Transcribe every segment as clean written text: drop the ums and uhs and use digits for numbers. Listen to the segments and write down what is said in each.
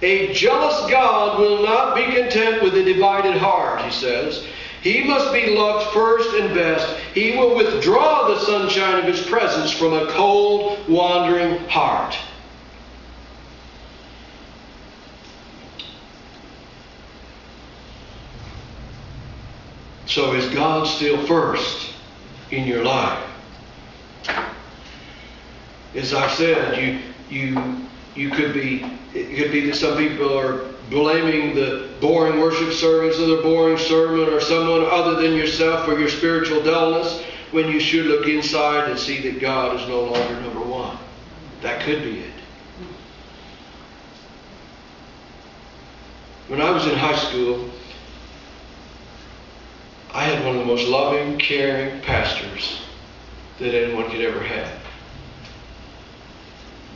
A jealous God will not be content with a divided heart, he says. He must be loved first and best. He will withdraw the sunshine of His presence from a cold, wandering heart. So is God still first in your life? As I've said, you could be, it could be that some people are blaming the boring worship service or the boring sermon or someone other than yourself for your spiritual dullness, when you should look inside and see that God is no longer number one. That could be it. When I was in high school, I had one of the most loving, caring pastors that anyone could ever have.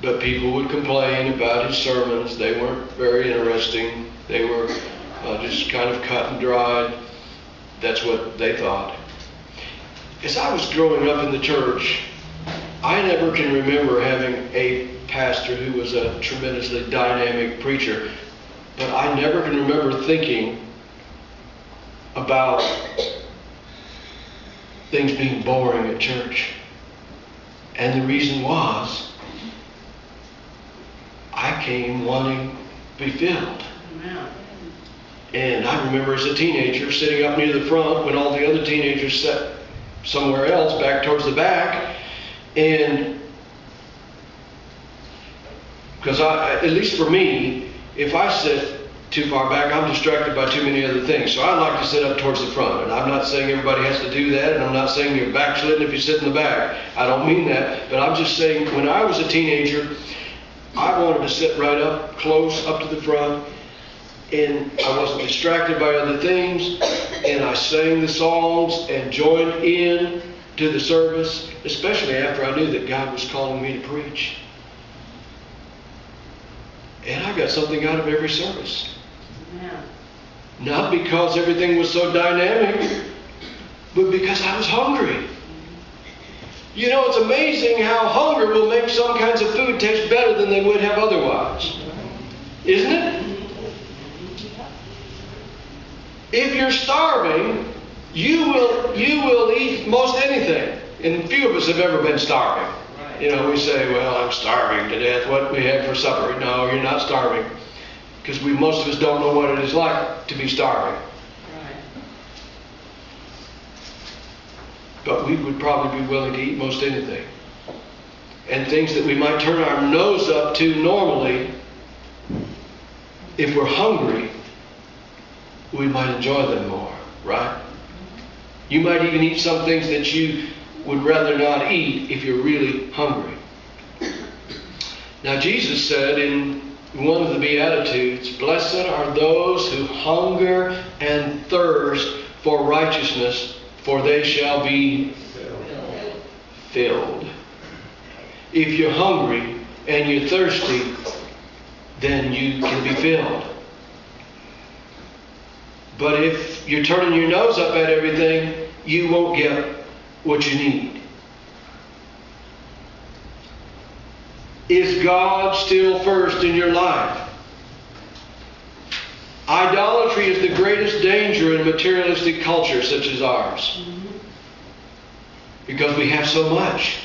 But people would complain about his sermons. They weren't very interesting. They were just kind of cut and dried. That's what they thought. As I was growing up in the church, I never can remember having a pastor who was a tremendously dynamic preacher. But I never can remember thinking about things being boring at church. And the reason was, I came wanting to be filled. Amen. And I remember as a teenager sitting up near the front when all the other teenagers sat somewhere else, back towards the back. And because at least for me, if I sit too far back, I'm distracted by too many other things. So I like to sit up towards the front. And I'm not saying everybody has to do that, and I'm not saying you're backslidden if you sit in the back. I don't mean that. But I'm just saying, when I was a teenager, I wanted to sit right up close, up to the front, and I wasn't distracted by other things, and I sang the songs and joined in to the service, especially after I knew that God was calling me to preach. And I got something out of every service. Yeah. Not because everything was so dynamic, but because I was hungry. You know, it's amazing how hunger will make some kinds of food taste better than they would have otherwise. Isn't it? If you're starving, you will eat most anything. And few of us have ever been starving. You know, we say, well, I'm starving to death. What we had for supper? No, you're not starving. Because most of us don't know what it is like to be starving. But we would probably be willing to eat most anything. And things that we might turn our nose up to normally, if we're hungry, we might enjoy them more, right? You might even eat some things that you would rather not eat if you're really hungry. Now, Jesus said in one of the Beatitudes, "Blessed are those who hunger and thirst for righteousness, for they shall be filled." If you're hungry and you're thirsty, then you can be filled. But if you're turning your nose up at everything, you won't get what you need. Is God still first in your life? Idolatry is the greatest danger in a materialistic culture such as ours. Because we have so much.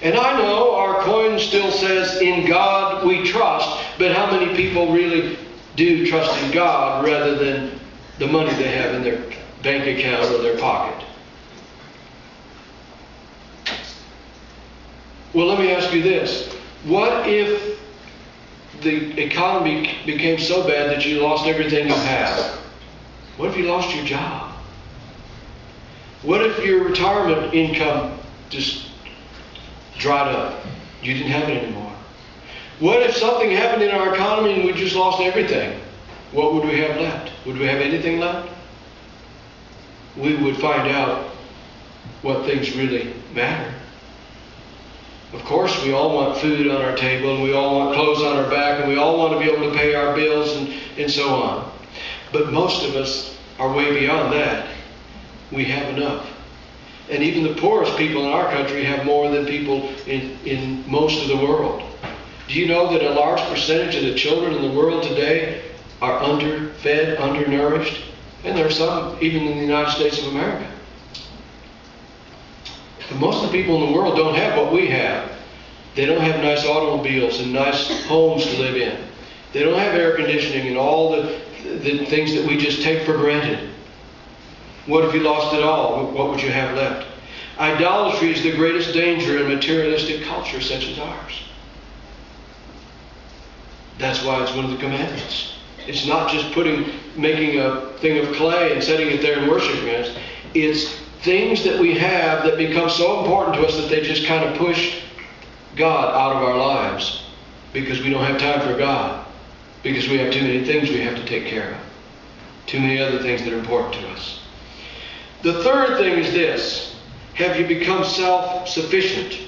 And I know our coin still says, "In God we trust," but how many people really do trust in God rather than the money they have in their bank account or their pocket? Well, let me ask you this. What if the economy became so bad that you lost everything you have? What if you lost your job? What if your retirement income just dried up? You didn't have it anymore. What if something happened in our economy and we just lost everything? What would we have left? Would we have anything left? We would find out what things really matter. Of course, we all want food on our table, and we all want clothes on our back, and we all want to be able to pay our bills and so on. But most of us are way beyond that. We have enough. And even the poorest people in our country have more than people in most of the world. Do you know that a large percentage of the children in the world today are underfed, undernourished? And there are some even in the United States of America. But most of the people in the world don't have what we have. They don't have nice automobiles and nice homes to live in. They don't have air conditioning and all the things that we just take for granted. What if you lost it all? What would you have left? Idolatry is the greatest danger in materialistic culture such as ours. That's why it's one of the commandments. It's not just making a thing of clay and setting it there and worshiping it. It's things that we have that become so important to us that they just kind of push God out of our lives because we don't have time for God, because we have too many things we have to take care of, too many other things that are important to us. The third thing is this: have you become self-sufficient?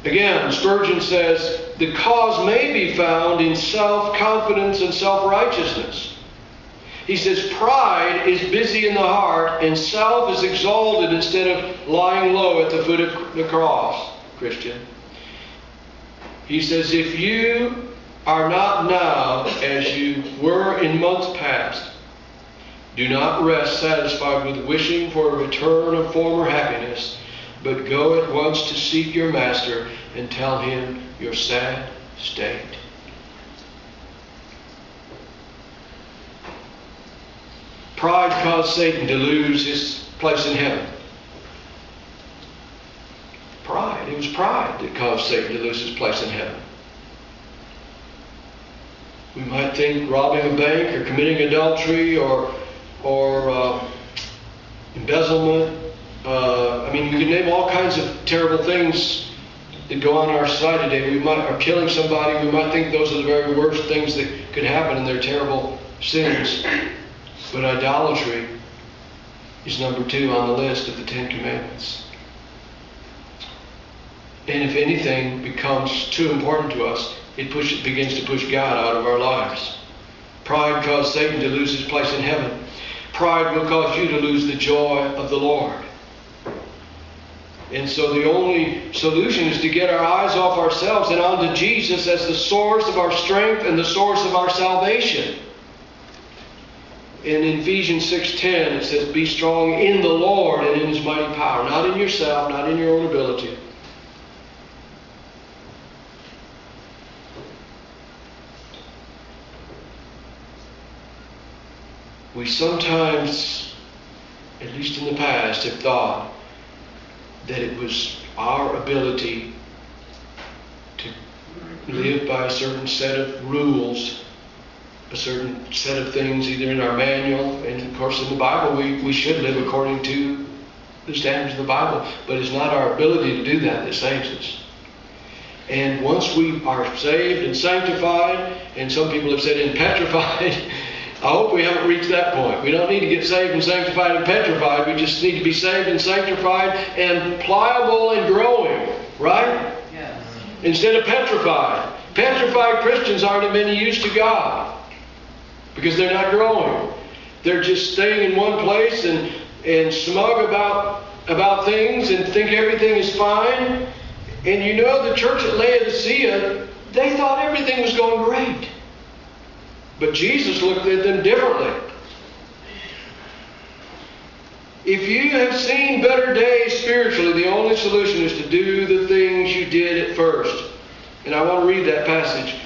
Again, Spurgeon says, the cause may be found in self-confidence and self-righteousness. He says, pride is busy in the heart and self is exalted instead of lying low at the foot of the cross, Christian. He says, if you are not now as you were in months past, do not rest satisfied with wishing for a return of former happiness, but go at once to seek your master and tell him your sad state. Pride caused Satan to lose his place in heaven. Pride. It was pride that caused Satan to lose his place in heaven. We might think robbing a bank or committing adultery or embezzlement. We can name all kinds of terrible things that go on in our society today. Or killing somebody. We might think those are the very worst things that could happen, and they're terrible sins. But idolatry is number 2 on the list of the 10 Commandments. And if anything becomes too important to us, it begins to push God out of our lives. Pride caused Satan to lose his place in heaven. Pride will cause you to lose the joy of the Lord. And so the only solution is to get our eyes off ourselves and onto Jesus as the source of our strength and the source of our salvation. In Ephesians 6:10 it says, be strong in the Lord and in His mighty power. Not in yourself, not in your own ability. We sometimes, at least in the past, have thought that it was our ability to live by a certain set of rules, a certain set of things, either in our manual, and of course in the Bible we should live according to the standards of the Bible, but it's not our ability to do that saves us. And once we are saved and sanctified, and some people have said and petrified, I hope we haven't reached that point. We don't need to get saved and sanctified and petrified. We just need to be saved and sanctified and pliable and growing, right? Yes. Instead of petrified. Petrified Christians aren't of any use to God because they're not growing. They're just staying in one place and smug about things and think everything is fine. And you know, the church at Laodicea, they thought everything was going great. But Jesus looked at them differently. If you have seen better days spiritually, the only solution is to do the things you did at first. And I want to read that passage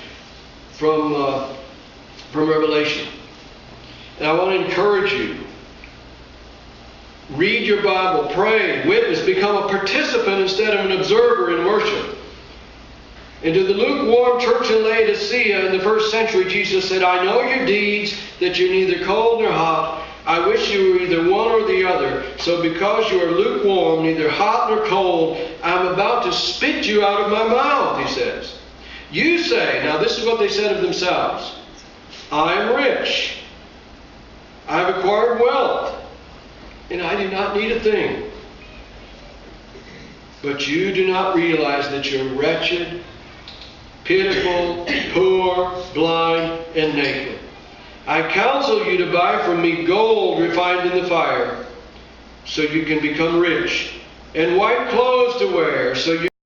from Revelation. And I want to encourage you. Read your Bible, pray, witness, become a participant instead of an observer in worship. And to the lukewarm church in Laodicea in the first century, Jesus said, I know your deeds, that you're neither cold nor hot. I wish you were either one or the other. So because you are lukewarm, neither hot nor cold, I'm about to spit you out of my mouth, he says. You say, now this is what they said of themselves, I am rich. I have acquired wealth, and I do not need a thing. But you do not realize that you're wretched, pitiful, poor, blind, and naked. I counsel you to buy from me gold refined in the fire, so you can become rich, and white clothes to wear, so you